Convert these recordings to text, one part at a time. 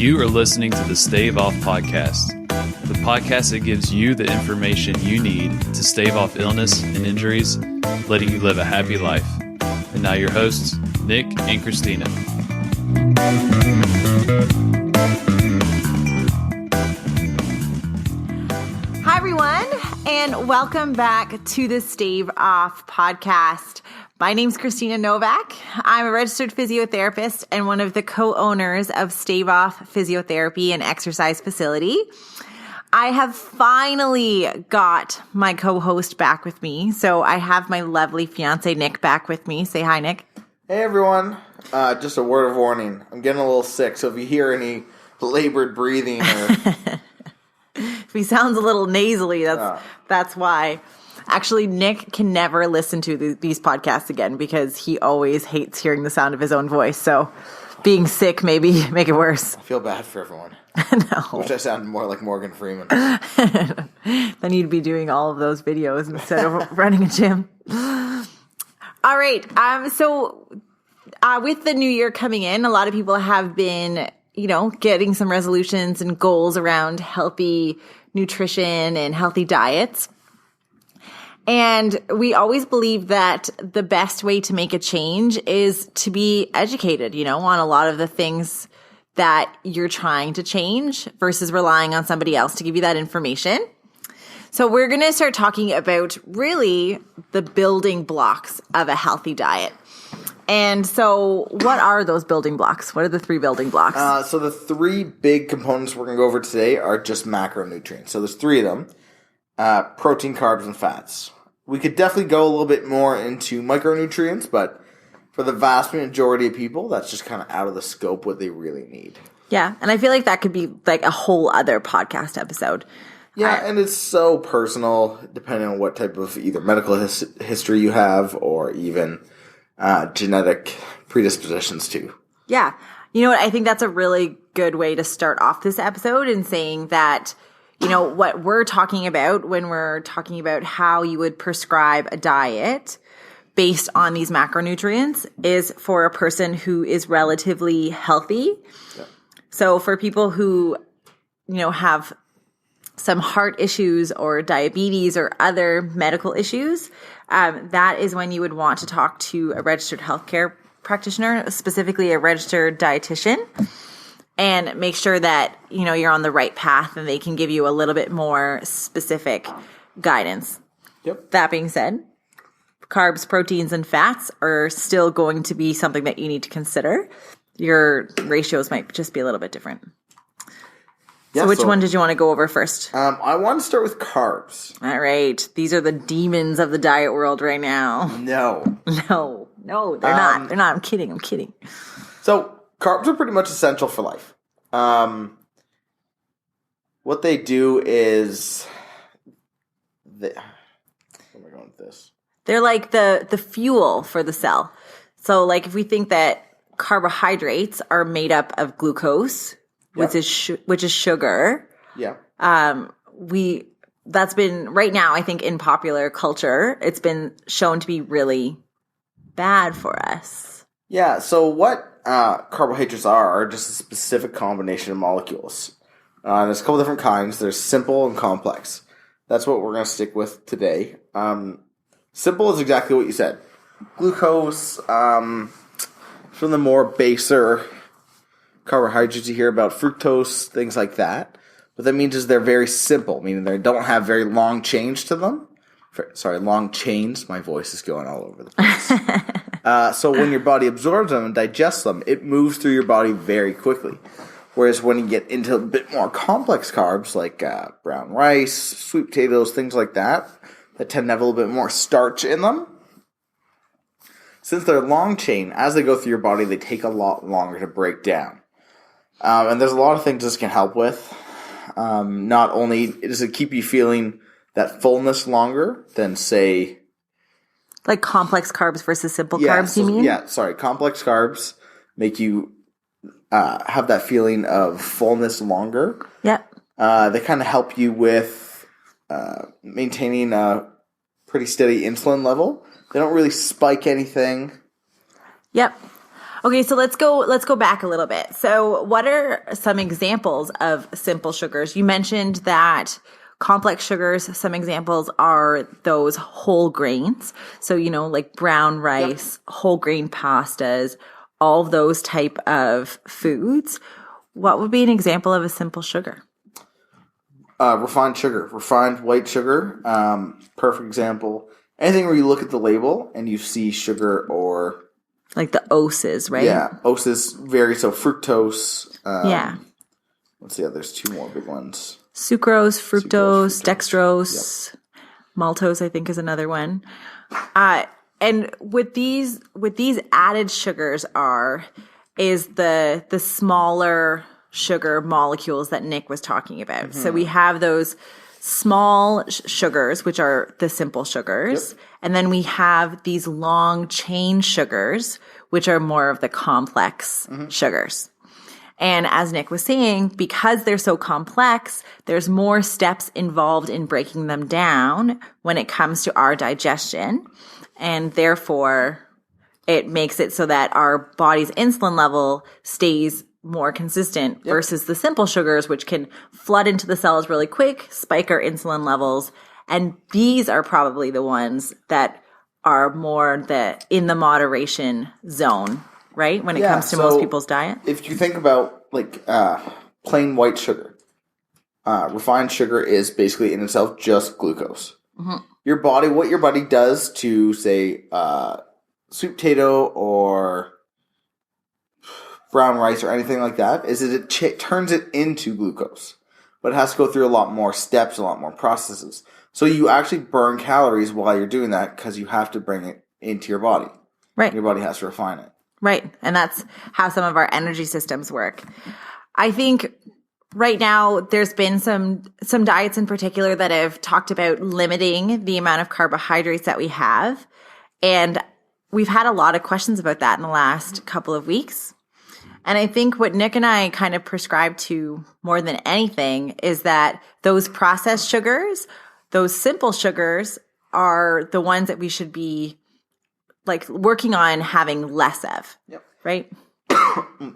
You are listening to the Stave Off Podcast, the podcast that gives you the information you need to stave off illness and injuries, letting you live a happy life. And now your hosts, Nick and Christina. Hi, everyone, and welcome back to the Stave Off Podcast. My name's Christina Novak. I'm a registered physiotherapist and one of the co-owners of Stave Off Physiotherapy and Exercise Facility. I have finally got my co-host back with me. So I have my lovely fiance, Nick, back with me. Say hi, Nick. Hey, everyone. Just a word of warning. I'm getting a little sick, so if you hear any labored breathing or... If he sounds a little nasally, that's why. Actually, Nick can never listen to these podcasts again because he always hates hearing the sound of his own voice. So being sick maybe make it worse. I feel bad for everyone. No. Wish I sounded more like Morgan Freeman. Then you'd be doing all of those videos instead of running a gym. All right. So with the new year coming in, a lot of people have been, getting some resolutions and goals around healthy nutrition and healthy diets. And we always believe that the best way to make a change is to be educated, on a lot of the things that you're trying to change versus relying on somebody else to give you that information. So we're going to start talking about really the building blocks of a healthy diet. And so what are those building blocks? What are the three building blocks? So the three big components we're going to go over today are just macronutrients. So there's three of them. Protein, carbs, and fats. We could definitely go a little bit more into micronutrients, but for the vast majority of people, that's just kind of out of the scope what they really need. Yeah, and I feel like that could be like a whole other podcast episode. Yeah, and it's so personal depending on what type of either medical history you have or even genetic predispositions too. Yeah. You know what? I think that's a really good way to start off this episode in saying that what we're talking about when we're talking about how you would prescribe a diet based on these macronutrients is for a person who is relatively healthy. Yeah. So for people who, have some heart issues or diabetes or other medical issues, that is when you would want to talk to a registered healthcare practitioner, specifically a registered dietitian. And make sure that, you're on the right path and they can give you a little bit more specific guidance. Yep. That being said, carbs, proteins, and fats are still going to be something that you need to consider. Your ratios might just be a little bit different. Yeah, so which one did you want to go over first? I want to start with carbs. All right. These are the demons of the diet world right now. No, they're not. They're not. I'm kidding. So carbs are pretty much essential for life. What they do is, where am I going with this? They're like the fuel for the cell. So like if we think that carbohydrates are made up of glucose, which is sugar. Yeah. That's been right now, I think in popular culture, it's been shown to be really bad for us. Yeah. So what carbohydrates are just a specific combination of molecules. There's a couple different kinds. There's simple and complex. That's what we're going to stick with today. Simple is exactly what you said. Glucose, from the more baser carbohydrates you hear about, fructose, things like that. What that means is they're very simple, meaning they don't have very long chains to them. Long chains. My voice is going all over the place. So when your body absorbs them and digests them, it moves through your body very quickly. Whereas when you get into a bit more complex carbs, like brown rice, sweet potatoes, things like that tend to have a little bit more starch in them. Since they're long chain, as they go through your body, they take a lot longer to break down. And there's a lot of things this can help with. Not only does it keep you feeling that fullness longer than, say... Like complex carbs versus simple carbs, you mean? Yeah, complex carbs make you have that feeling of fullness longer. Yep. They kind of help you with maintaining a pretty steady insulin level. They don't really spike anything. Yep. Okay, so let's go back a little bit. So what are some examples of simple sugars? You mentioned that complex sugars, some examples are those whole grains. So, like brown rice, whole grain pastas, all of those type of foods. What would be an example of a simple sugar? Refined sugar, refined white sugar. Perfect example. Anything where you look at the label and you see sugar or... Like the oses, right? Yeah, oses vary. So fructose. Yeah. Let's see. There's two more big ones. Sucrose, fructose, dextrose, maltose, I think is another one. And with these added sugars is the smaller sugar molecules that Nick was talking about. Mm-hmm. So we have those small sugars, which are the simple sugars. Yep. And then we have these long chain sugars, which are more of the complex sugars. And as Nick was saying, because they're so complex, there's more steps involved in breaking them down when it comes to our digestion. And therefore, it makes it so that our body's insulin level stays more consistent versus the simple sugars, which can flood into the cells really quick, spike our insulin levels. And these are probably the ones that are more in the moderation zone, right? When it comes to most people's diet. If you think about plain white sugar, refined sugar is basically in itself just glucose. Mm-hmm. What your body does to, say, sweet potato or brown rice or anything like that is that it turns it into glucose. But it has to go through a lot more steps, a lot more processes. So you actually burn calories while you're doing that because you have to bring it into your body. Right. Your body has to refine it. Right. And that's how some of our energy systems work. I think right now there's been some diets in particular that have talked about limiting the amount of carbohydrates that we have. And we've had a lot of questions about that in the last couple of weeks. And I think what Nick and I kind of prescribe to more than anything is that those processed sugars, those simple sugars, are the ones that we should be working on having less of. Yep. Right?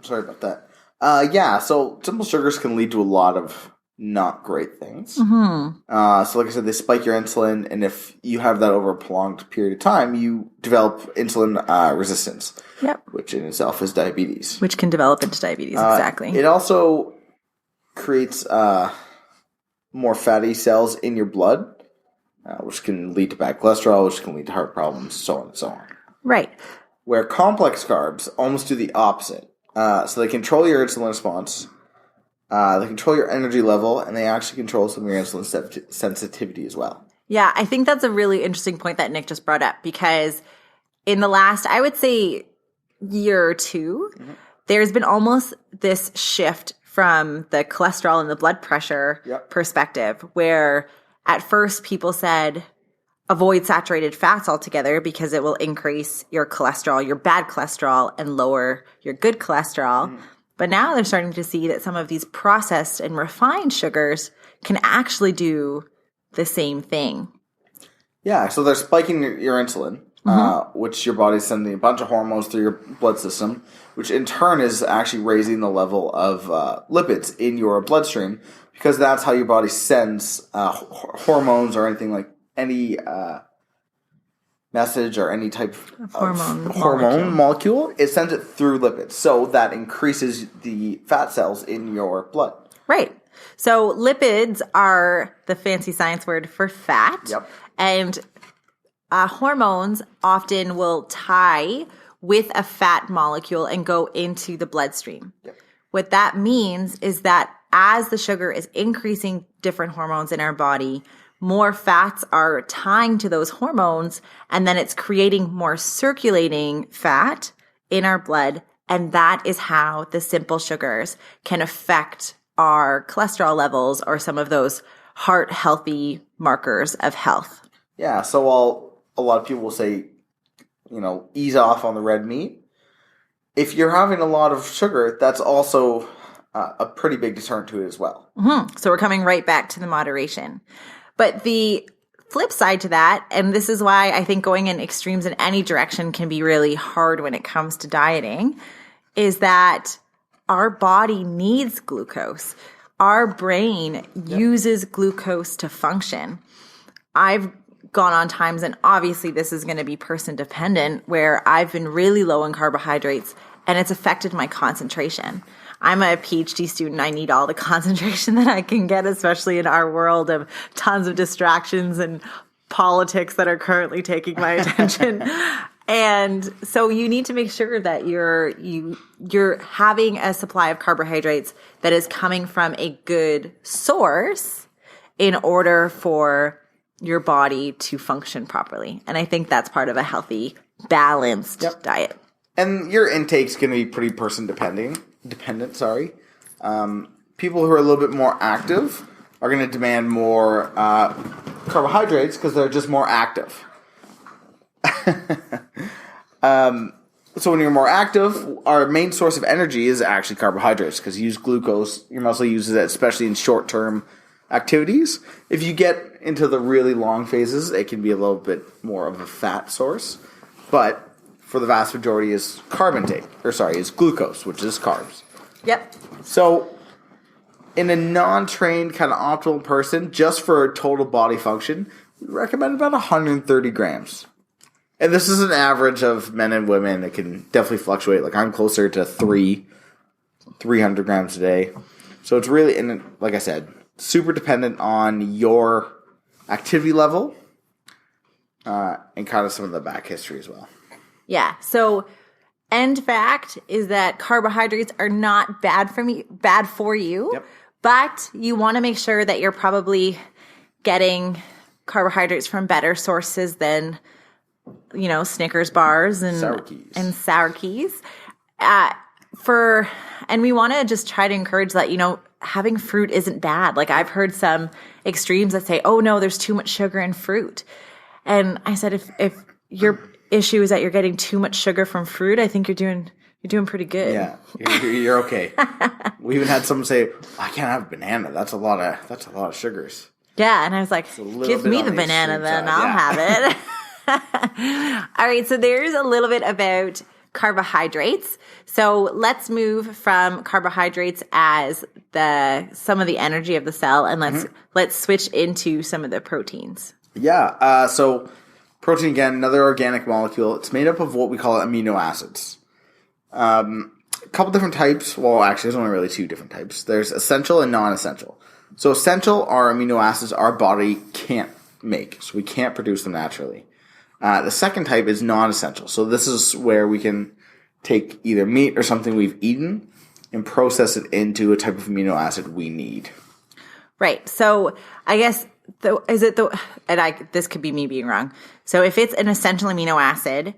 Sorry about that. So simple sugars can lead to a lot of not great things. Mm-hmm. So like I said, they spike your insulin, and if you have that over a prolonged period of time, you develop insulin resistance, which in itself is diabetes. Which can develop into diabetes, exactly. It also creates more fatty cells in your blood, which can lead to bad cholesterol, which can lead to heart problems, so on and so on. Right. Where complex carbs almost do the opposite. So they control your insulin response, they control your energy level, and they actually control some of your insulin sensitivity as well. Yeah, I think that's a really interesting point that Nick just brought up, because in the last, I would say, year or two, there's been almost this shift from the cholesterol and the blood pressure perspective, where at first people said, avoid saturated fats altogether because it will increase your cholesterol, your bad cholesterol, and lower your good cholesterol. But now they're starting to see that some of these processed and refined sugars can actually do the same thing. Yeah, so they're spiking your insulin, which your body's sending a bunch of hormones through your blood system, which in turn is actually raising the level of lipids in your bloodstream, because that's how your body sends hormones or anything like any message or any type of hormone molecule. It sends it through lipids. So that increases the fat cells in your blood. Right. So lipids are the fancy science word for fat. Yep. And hormones often will tie with a fat molecule and go into the bloodstream. Yep. What that means is that as the sugar is increasing different hormones in our body, more fats are tying to those hormones, and then it's creating more circulating fat in our blood. And that is how the simple sugars can affect our cholesterol levels or some of those heart healthy markers of health. Yeah. So while a lot of people will say, ease off on the red meat, if you're having a lot of sugar, that's also a pretty big deterrent to it as well. Mm-hmm. So we're coming right back to the moderation. But the flip side to that, and this is why I think going in extremes in any direction can be really hard when it comes to dieting, is that our body needs glucose. Our brain uses glucose to function. I've gone on times, and obviously this is going to be person dependent, where I've been really low in carbohydrates and it's affected my concentration. I'm a PhD student. I need all the concentration that I can get, especially in our world of tons of distractions and politics that are currently taking my attention. And so you need to make sure that you're having a supply of carbohydrates that is coming from a good source in order for your body to function properly. And I think that's part of a healthy, balanced diet. And your intake's going to be pretty person dependent. People who are a little bit more active are going to demand more carbohydrates because they're just more active. So when you're more active, our main source of energy is actually carbohydrates because you use glucose. Your muscle uses it, especially in short-term activities. If you get into the really long phases, it can be a little bit more of a fat source. But for the vast majority is is glucose, which is carbs. Yep. So in a non-trained kind of optimal person, just for total body function, we recommend about 130 grams. And this is an average of men and women. It can definitely fluctuate. Like I'm closer to 300 grams a day. So it's really, and like I said, super dependent on your activity level and kind of some of the back history as well. Yeah. So end fact is that carbohydrates are not bad for you, but you want to make sure that you're probably getting carbohydrates from better sources than Snickers bars and sour keys. And we want to just try to encourage that, having fruit isn't bad. Like I've heard some extremes that say, oh no, there's too much sugar in fruit. And I said, if your issue is that you're getting too much sugar from fruit, I think you're doing pretty good. Yeah, you're okay. We even had someone say, I can't have a banana. That's a lot of sugars. Yeah. And I was like, give me the banana then. I'll have it. All right, so there's a little bit about carbohydrates. So let's move from carbohydrates as some of the energy of the cell, and let's switch into some of the proteins. Yeah. So protein, again, another organic molecule. It's made up of what we call amino acids. A couple different types. Well, actually, there's only really two different types. There's essential and non-essential. So essential are amino acids our body can't make, so we can't produce them naturally. The second type is non-essential. So this is where we can take either meat or something we've eaten and process it into a type of amino acid we need. Right. So I guess this could be me being wrong. So if it's an essential amino acid,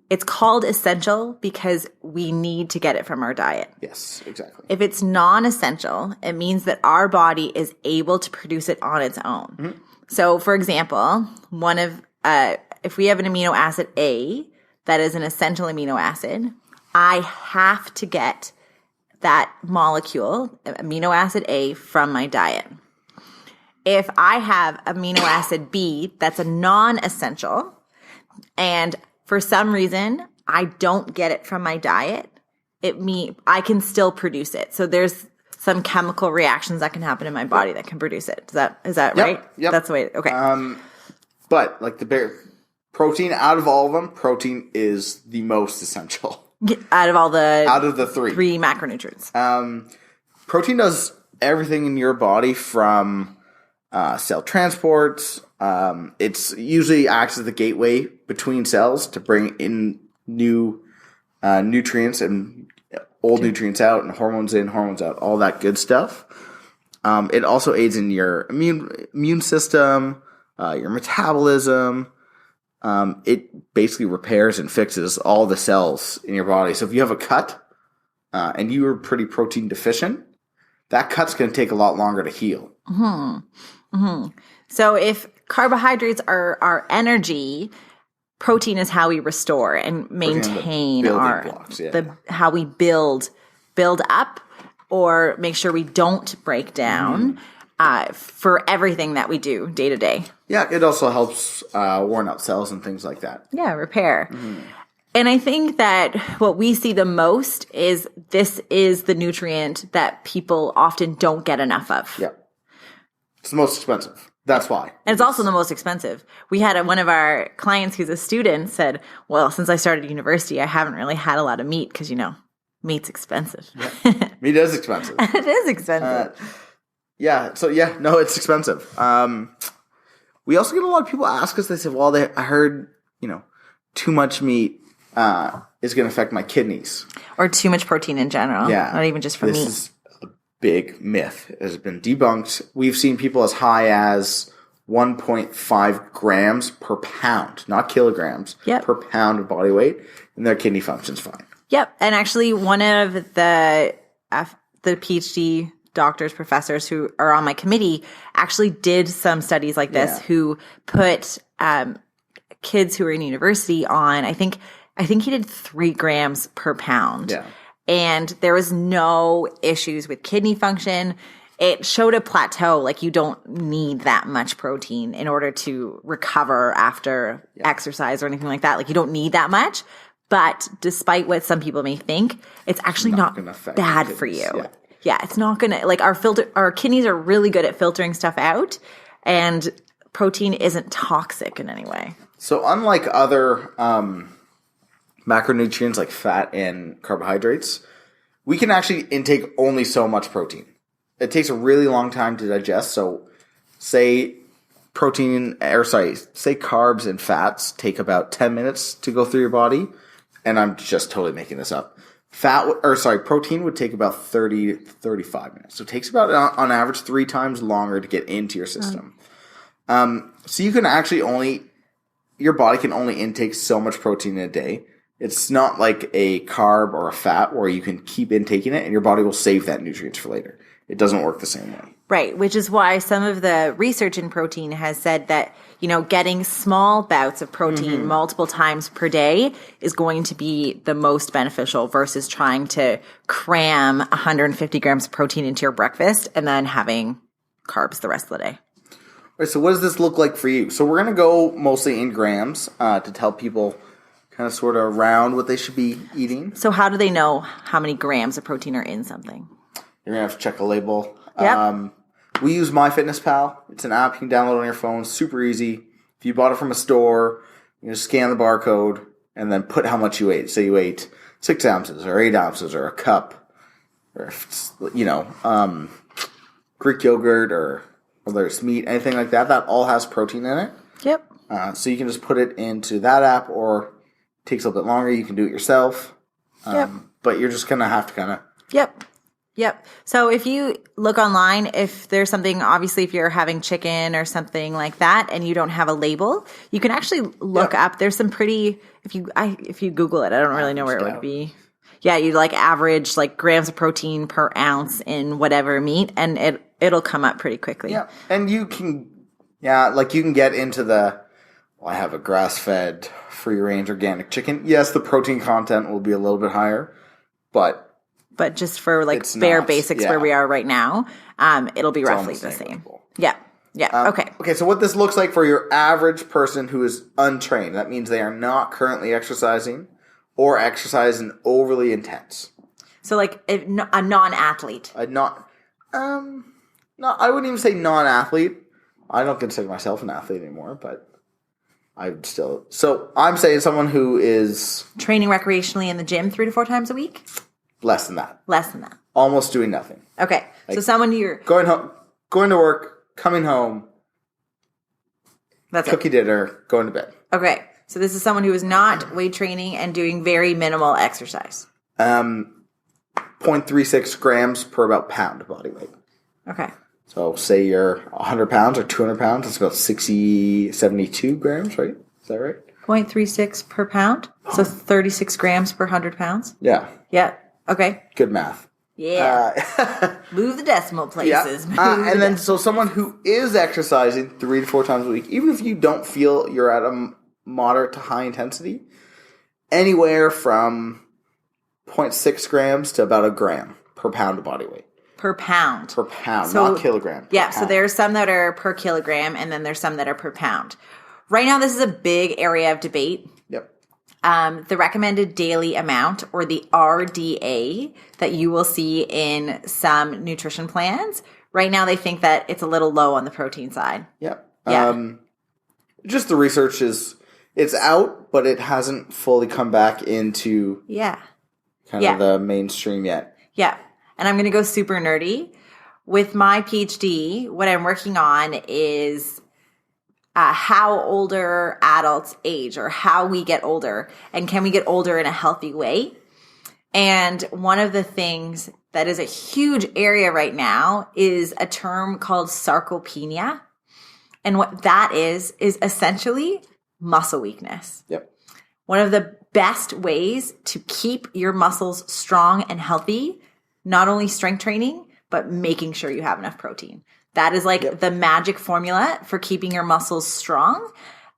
it's called essential because we need to get it from our diet. Yes, exactly. If it's non-essential, it means that our body is able to produce it on its own. Mm-hmm. So for example, if we have an amino acid A that is an essential amino acid, I have to get that molecule, amino acid A, from my diet. If I have amino acid B that's a non-essential, and for some reason I don't get it from my diet, I can still produce it. So there's some chemical reactions that can happen in my body that can produce it. Is that right? Yep. That's the way. Okay. But like protein, out of all of them, protein is the most essential. Out of the three macronutrients. Protein does everything in your body from cell transport. It's usually acts as the gateway between cells to bring in new nutrients and old nutrients out, and hormones in, hormones out, all that good stuff. It also aids in your immune system, your metabolism. It basically repairs and fixes all the cells in your body. So if you have a cut and you are pretty protein deficient, that cut's going to take a lot longer to heal. Mm-hmm. Mm-hmm. So if carbohydrates are our energy, protein is how we restore and maintain how we build up or make sure we don't break down for everything that we do day to day. Yeah, it also helps worn out cells and things like that. Yeah, repair. And I think that what we see the most is this is the nutrient that people often don't get enough of. Yeah. It's the most expensive. That's why. And it's also the most expensive. We had one of our clients who's a student said, well, since I started university, I haven't really had a lot of meat because, meat's expensive. Yeah. Meat is expensive. It is expensive. No, it's expensive. We also get a lot of people ask us, they say, well, I heard, too much meat is going to affect my kidneys. Or too much protein in general. Yeah. Not even just for meat. This is a big myth. It has been debunked. We've seen people as high as 1.5 grams per pound, not kilograms, per pound of body weight, and their kidney function's fine. Yep. And actually, one of the PhD doctors, professors who are on my committee actually did some studies like this who put kids who are in university on, I think he did 3 grams per pound. Yeah. And there was no issues with kidney function. It showed a plateau, like you don't need that much protein in order to recover after exercise or anything like that. Like you don't need that much. But despite what some people may think, it's actually not bad for you. Yeah, it's not going to, like our kidneys are really good at filtering stuff out, and protein isn't toxic in any way. So unlike other macronutrients like fat and carbohydrates, we can actually intake only so much protein. It takes a really long time to digest. So say carbs and fats take about 10 minutes to go through your body. And I'm just totally making this up. Protein would take about 30 to 35 minutes. So it takes about, on average, 3 times longer to get into your system. So you can actually your body can only intake so much protein in a day. It's not like a carb or a fat where you can keep intaking it and your body will save that nutrients for later. It doesn't work the same way. Right, which is why some of the research in protein has said that, getting small bouts of protein multiple times per day is going to be the most beneficial versus trying to cram 150 grams of protein into your breakfast and then having carbs the rest of the day. All right, so what does this look like for you? So we're going to go mostly in grams to tell people kind of sort of around what they should be eating. So how do they know how many grams of protein are in something? You're going to have to check a label. Yep. We use MyFitnessPal. It's an app you can download on your phone. Super easy. If you bought it from a store, you just scan the barcode and then put how much you ate. So you ate 6 ounces or 8 ounces or a cup or, Greek yogurt or whether it's meat, anything like that. That all has protein in it. Yep. So you can just put it into that app, or it takes a little bit longer. You can do it yourself. But you're just going to have to kind of... Yep. So if you look online, if there's something, obviously if you're having chicken or something like that and you don't have a label, you can actually look up. There's some pretty, if you Google it, I don't really know where it would be. Yeah, you average grams of protein per ounce in whatever meat, and it'll come up pretty quickly. Yeah. And you can get into I have a grass-fed, free-range organic chicken. Yes, the protein content will be a little bit higher, but just for bare basics where we are right now, it'll be roughly the same. Yeah. Okay. Okay. So what this looks like for your average person who is untrained, that means they are not currently exercising or exercising overly intense. So a non-athlete. I wouldn't even say non-athlete. I don't consider myself an athlete anymore, but I'm still. So I'm saying someone who is training recreationally in the gym 3 to 4 times a week. Less than that. Almost doing nothing. Okay. So someone you're going home, going to work, coming home. That's cookie dinner, going to bed. Okay. So this is someone who is not weight training and doing very minimal exercise. 0.36 grams per about pound of body weight. Okay. So say you're 100 pounds or 200 pounds, that's about 72 grams, right? Is that right? 0.36 per pound? So 36 grams per 100 pounds? Yeah. Yeah. Okay. Good math. Yeah. Move the decimal places. Yeah. And then so someone who is exercising 3 to 4 times a week, even if you don't feel you're at a moderate to high intensity, anywhere from 0.6 grams to about a gram per pound of body weight. Per pound. Per pound, not kilogram. Yeah, so there's some that are per kilogram and then there's some that are per pound. Right now, this is a big area of debate. Yep. the recommended daily amount, or the RDA, that you will see in some nutrition plans. Right now, they think that it's a little low on the protein side. Yep. Yeah. Just the research it's out, but it hasn't fully come back into kind of the mainstream yet. Yeah. And I'm going to go super nerdy. With my PhD, what I'm working on is how older adults age, or how we get older, and can we get older in a healthy way? And one of the things that is a huge area right now is a term called sarcopenia. And what that is essentially muscle weakness. Yep. One of the best ways to keep your muscles strong and healthy, not only strength training, but making sure you have enough protein. That is like the magic formula for keeping your muscles strong.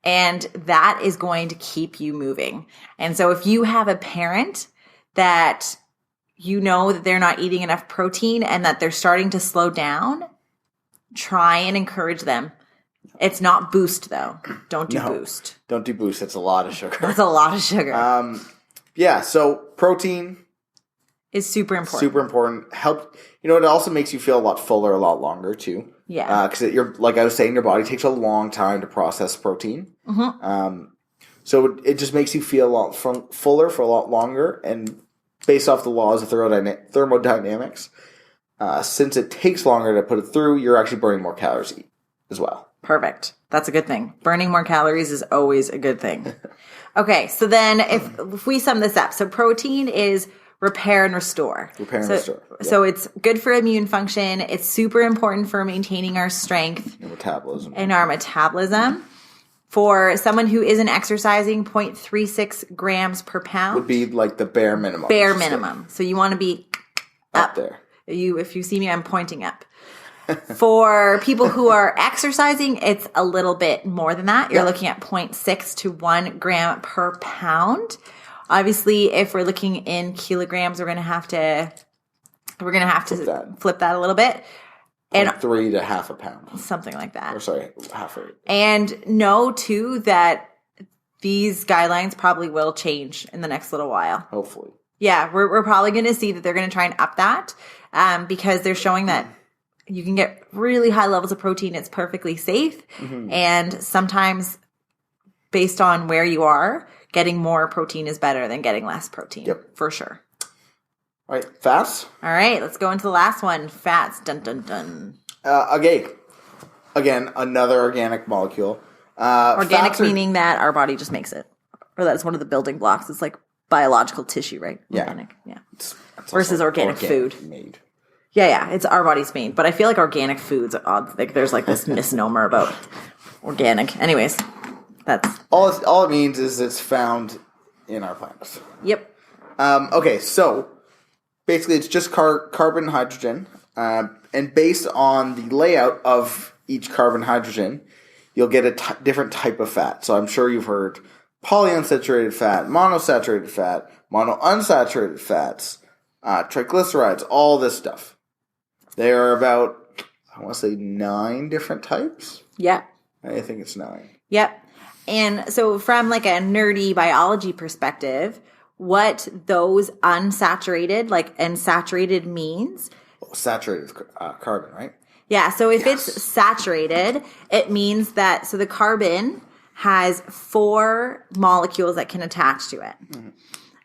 And that is going to keep you moving. And so if you have a parent that you know that they're not eating enough protein and that they're starting to slow down, try and encourage them. It's not Boost, though. Don't do Boost. Don't do Boost. That's a lot of sugar. That's a lot of sugar. So protein is super important. Super important. It also makes you feel a lot fuller, a lot longer, too. Yeah. Because like I was saying, your body takes a long time to process protein. Mm-hmm. So it just makes you feel a lot fuller for a lot longer. And based off the laws of thermodynamics, since it takes longer to put it through, you're actually burning more calories as well. Perfect. That's a good thing. Burning more calories is always a good thing. Okay, so then if we sum this up, so protein is repair and restore. So it's good for immune function. It's super important for maintaining our strength. And our metabolism. For someone who isn't exercising, 0.36 grams per pound. Would be like the bare minimum. Bare minimum. So you want to be up there. If you see me, I'm pointing up. For people who are exercising, it's a little bit more than that. You're looking at 0.6 to 1 gram per pound. Obviously, if we're looking in kilograms, we're going to have to flip that a little bit. And 3 to half a pound. Something like that. Or sorry, half a. And know, too, that these guidelines probably will change in the next little while. Hopefully. Yeah, we're probably going to see that they're going to try and up that because they're showing that you can get really high levels of protein. It's perfectly safe. Mm-hmm. And sometimes, based on where you are, getting more protein is better than getting less protein. Yep. For sure. All right, fats. All right, let's go into the last one. Fats. Dun, dun, dun. Again, another organic molecule. Organic meaning that our body just makes it. Or that it's one of the building blocks. It's like biological tissue, right? Organic. Yeah. It's versus organic food. Made. Yeah, it's our body's made. But I feel like organic foods are odd. Like there's like this misnomer about organic. Anyways, that's all it means is it's found in our plants. Yep. Okay, so basically it's just carbon, hydrogen, and based on the layout of each carbon, hydrogen, you'll get a different type of fat. So I'm sure you've heard polyunsaturated fat, monosaturated fat, monounsaturated fats, triglycerides, all this stuff. There are about, I want to say 9 different types. Yeah. I think it's 9. Yep. And so from like a nerdy biology perspective, what those unsaturated, and saturated means. Saturated carbon, right? Yeah. So if it's saturated, it means that, so the carbon has 4 molecules that can attach to it. Mm-hmm.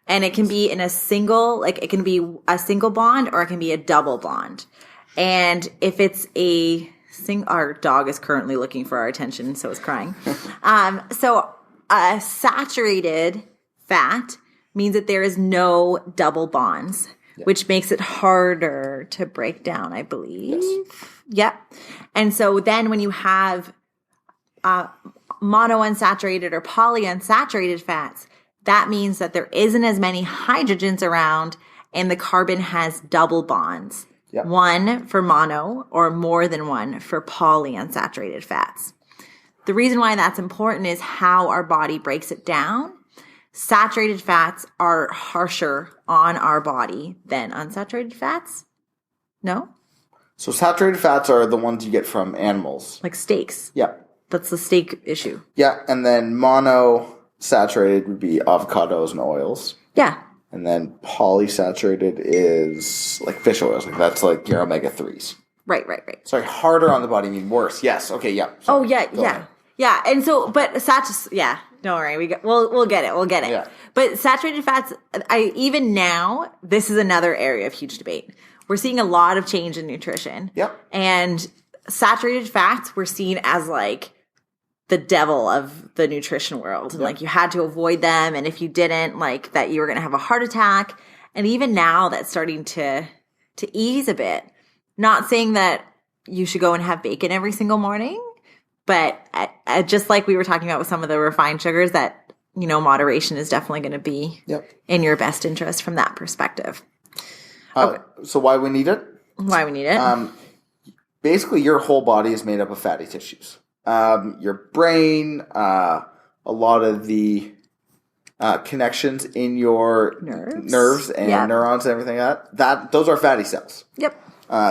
And it can be in a single, it can be a single bond or it can be a double bond. And if it's our dog is currently looking for our attention, so it's crying. So a saturated fat means that there is no double bonds, which makes it harder to break down, I believe. Yes. Yep. And so then when you have monounsaturated or polyunsaturated fats, that means that there isn't as many hydrogens around and the carbon has double bonds. Yep. 1 for mono or more than 1 for polyunsaturated fats. The reason why that's important is how our body breaks it down. Saturated fats are harsher on our body than unsaturated fats. No? So saturated fats are the ones you get from animals. Like steaks. Yeah. That's the steak issue. Yeah, and then saturated would be avocados and oils. Yeah. And then polysaturated is like fish oils. Like that's like your omega-3s. Right. Sorry, harder on the body, mean worse. Yes. Okay. Yeah. Sorry. Go Yeah. ahead. Yeah. And so, but don't worry. We'll get it. We'll get it. Yeah. But saturated fats, even now, this is another area of huge debate. We're seeing a lot of change in nutrition. Yep. And saturated fats were seen as like the devil of the nutrition world. Yep. Like you had to avoid them. And if you didn't, like that you were going to have a heart attack. And even now that's starting to ease a bit. Not saying that you should go and have bacon every single morning, but just like we were talking about with some of the refined sugars, that, moderation is definitely going to be in your best interest from that perspective. Okay. So why we need it? Why we need it? Basically, your whole body is made up of fatty tissues. Your brain, a lot of the connections in your nerves and neurons and everything like that, those are fatty cells. Yep.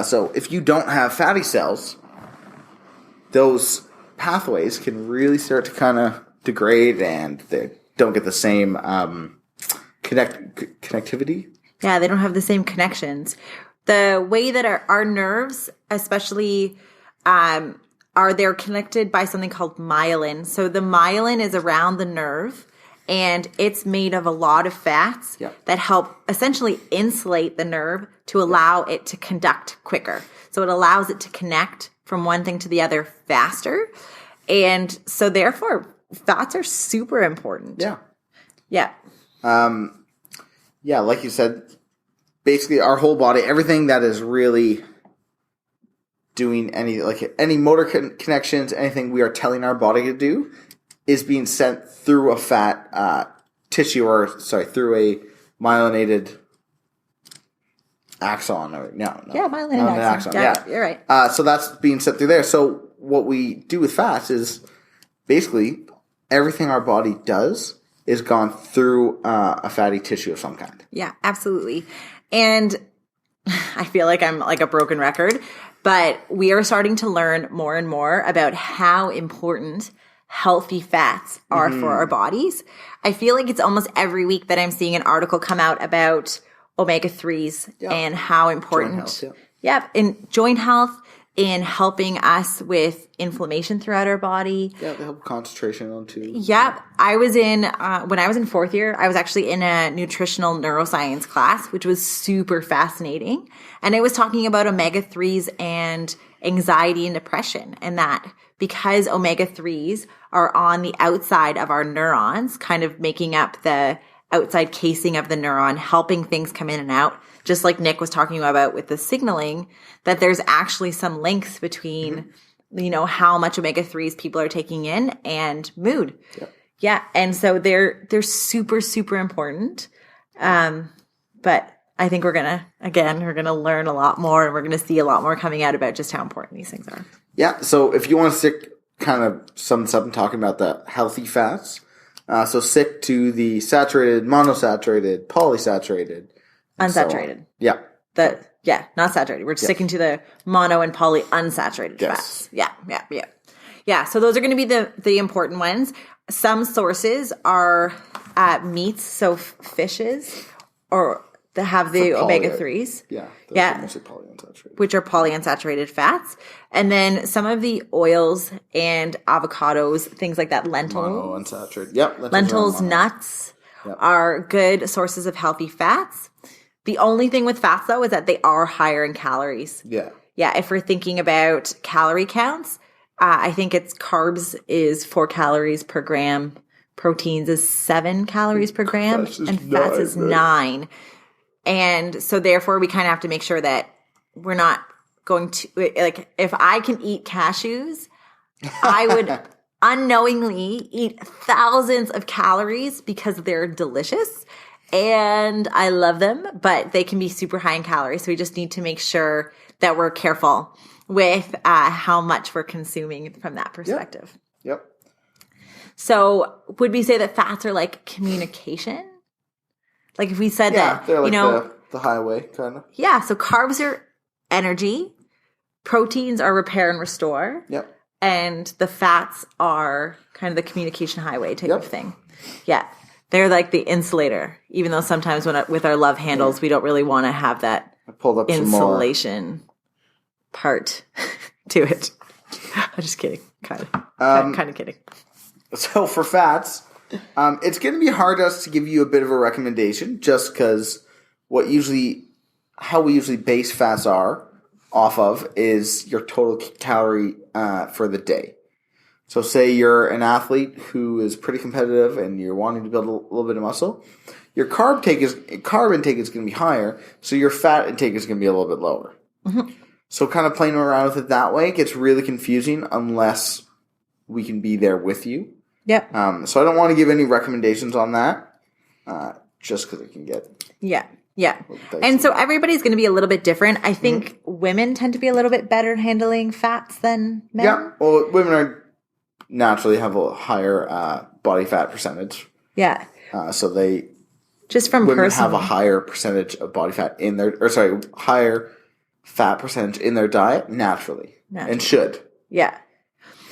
So if you don't have fatty cells, those pathways can really start to kind of degrade and they don't get the same connectivity. Yeah, they don't have the same connections. The way that our nerves, especially, they're connected by something called myelin. So the myelin is around the nerve, and it's made of a lot of fats that help essentially insulate the nerve to allow it to conduct quicker. So it allows it to connect from one thing to the other faster. And so therefore, fats are super important. Yeah. Yeah. Like you said, basically our whole body, everything that is really doing any motor connections, anything we are telling our body to do is being sent through a fat tissue through a myelinated axon. Myelinated axon. Yeah, you're right. So that's being sent through there. So what we do with fats is basically everything our body does is gone through a fatty tissue of some kind. Yeah, absolutely. And I feel like I'm like a broken record, but we are starting to learn more and more about how important healthy fats are for our bodies. I feel like it's almost every week that I'm seeing an article come out about omega-3s and how important in joint health, in helping us with inflammation throughout our body. Yeah, they help concentration on too. Yeah, I was in, when I was in fourth year, I was actually in a nutritional neuroscience class, which was super fascinating. And it was talking about omega-3s and anxiety and depression, and that because omega-3s are on the outside of our neurons, kind of making up the outside casing of the neuron, helping things come in and out, just like Nick was talking about with the signaling, that there's actually some links between, how much omega-3s people are taking in and mood. Yeah. And so they're super, super important. But I think we're going to learn a lot more, and we're going to see a lot more coming out about just how important these things are. Yeah. So if you want to stick kind of sum this up and talking about the healthy fats, so stick to the saturated, monosaturated, polysaturated, unsaturated. So Not saturated. We're sticking to the mono and poly unsaturated fats. Yeah. So those are going to be the important ones. Some sources are meats, so fishes, or that have the omega-3s. Mostly polyunsaturated. Which are polyunsaturated fats. And then some of the oils and avocados, things like that, lentils. Monounsaturated. Yep. Lentils, nuts are good sources of healthy fats. The only thing with fats, though, is that they are higher in calories. Yeah, if we're thinking about calorie counts, I think it's carbs is 4 calories per gram, proteins is 7 calories per gram, and fats is 9. And so therefore, we kind of have to make sure that we're not going to, like, if I can eat cashews, I would unknowingly eat thousands of calories because they're delicious. And I love them, but they can be super high in calories. So we just need to make sure that we're careful with how much we're consuming from that perspective. Yep. So would we say that fats are like communication? Like if we said that, they're like the highway kind of. Yeah. So carbs are energy. Proteins are repair and restore. Yep. and the fats are kind of the communication highway type Yep. of thing. Yeah. They're like the insulator, even though sometimes with our love handles, we don't really want to have that I pulled up some more. insulation part to it. I'm just kidding. Kind of kidding. So for fats, it's going to be hard to us to give you a bit of a recommendation just because how we usually base fats are off of is your total calorie for the day. So say you're an athlete who is pretty competitive and you're wanting to build a little bit of muscle, your carb intake is going to be higher, so your fat intake is going to be a little bit lower. Mm-hmm. So kind of playing around with it that way gets really confusing unless we can be there with you. Yep. So I don't want to give any recommendations on that just because it can get... Yeah. And so everybody's going to be a little bit different. I think women tend to be a little bit better handling fats than men. Yeah. Well, women naturally have a higher body fat percentage. Yeah. So they... Just from women personal... have a higher percentage of body fat in their... higher fat percentage in their diet naturally. And should. Yeah.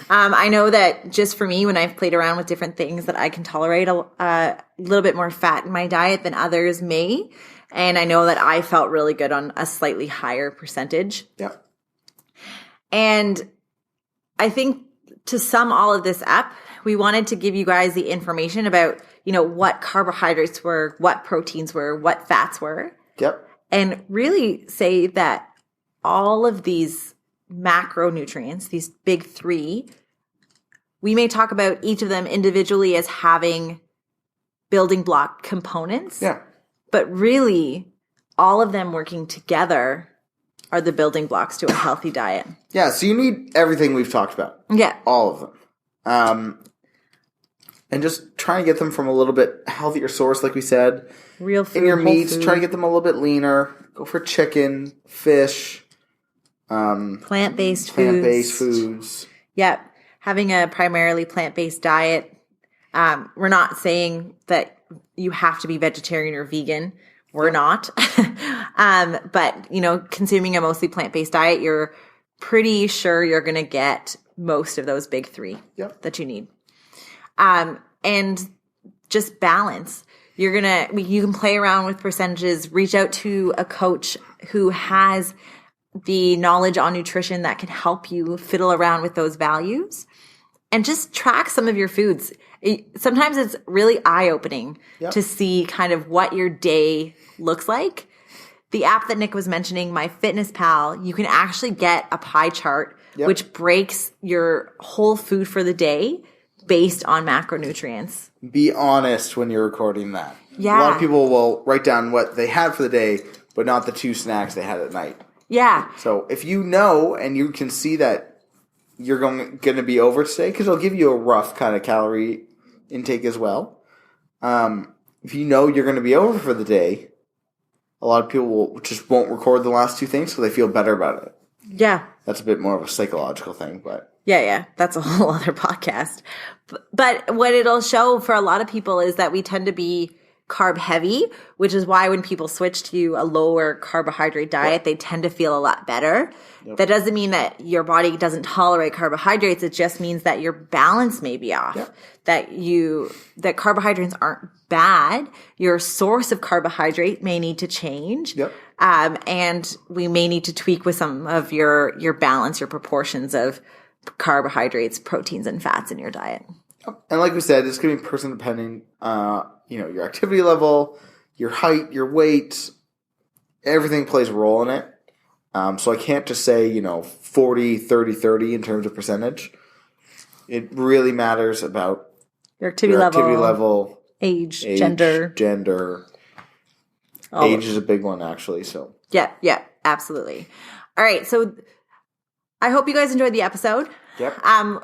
I know that just for me, when I've played around with different things, that I can tolerate a little bit more fat in my diet than others may. And I know that I felt really good on a slightly higher percentage. Yeah. And I think to sum all of this up, we wanted to give you guys the information about, what carbohydrates were, what proteins were, what fats were. Yep. And really say that all of these macronutrients, these big three, we may talk about each of them individually as having building block components. Yeah. But really, all of them working together are the building blocks to a healthy diet. Yeah, so you need everything we've talked about. Yeah. All of them. And just try and get them from a little bit healthier source, like we said. Real food. In your meats, food. try to get them a little bit leaner. Go for chicken, fish. Plant-based foods. Yep. Having a primarily plant-based diet. We're not saying that you have to be vegetarian or vegan. We're not. But, consuming a mostly plant-based diet, you're pretty sure you're going to get most of those big three that you need. And just balance. You can play around with percentages, reach out to a coach who has the knowledge on nutrition that can help you fiddle around with those values, and just track some of your foods. Sometimes it's really eye-opening to see kind of what your day looks like. The app that Nick was mentioning, MyFitnessPal, you can actually get a pie chart which breaks your whole food for the day based on macronutrients. Be honest when you're recording that. Yeah. A lot of people will write down what they had for the day, but not the 2 snacks they had at night. Yeah. So if you know and you can see that you're going to be over today, because it'll give you a rough kind of calorie intake as well. If you know you're going to be over for the day, a lot of people won't record the last 2 things so they feel better about it. Yeah. That's a bit more of a psychological thing, but... Yeah. That's a whole other podcast. But what it'll show for a lot of people is that we tend to be carb heavy, which is why when people switch to a lower carbohydrate diet, they tend to feel a lot better. That doesn't mean that your body doesn't tolerate carbohydrates. It just means that your balance may be off. That carbohydrates aren't bad. Your source of carbohydrate may need to change. And we may need to tweak with some of your balance, your proportions of carbohydrates, proteins, and fats in your diet. And like we said, it's going to be person depending. Your activity level, your height, your weight, everything plays a role in it. So I can't just say, 40, 30, 30 in terms of percentage. It really matters about your activity level, age, gender. Age is a big one, actually. So yeah, absolutely. All right, so I hope you guys enjoyed the episode. Yep.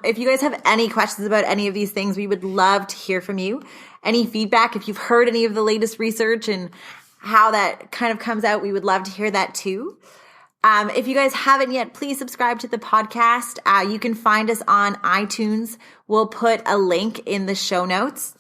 If you guys have any questions about any of these things, we would love to hear from you. Any feedback, if you've heard any of the latest research and how that kind of comes out, we would love to hear that too. If you guys haven't yet, please subscribe to the podcast. You can find us on iTunes. We'll put a link in the show notes.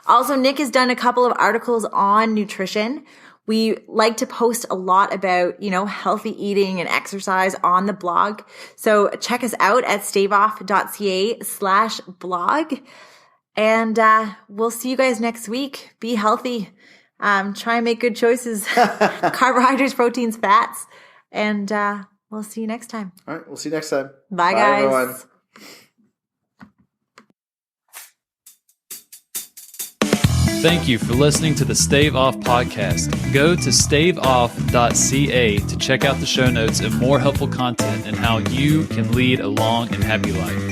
Also, Nick has done a couple of articles on nutrition. We like to post a lot about, healthy eating and exercise on the blog. So check us out at staveoff.ca/blog. And we'll see you guys next week. Be healthy. Try and make good choices. Carbohydrates, proteins, fats. And we'll see you next time. All right. We'll see you next time. Bye guys. Everyone. Thank you for listening to the Stave Off podcast. Go to staveoff.ca to check out the show notes and more helpful content and how you can lead a long and happy life.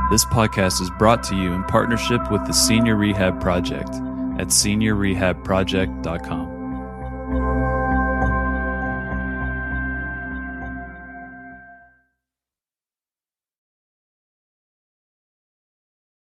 This podcast is brought to you in partnership with the Senior Rehab Project at seniorrehabproject.com.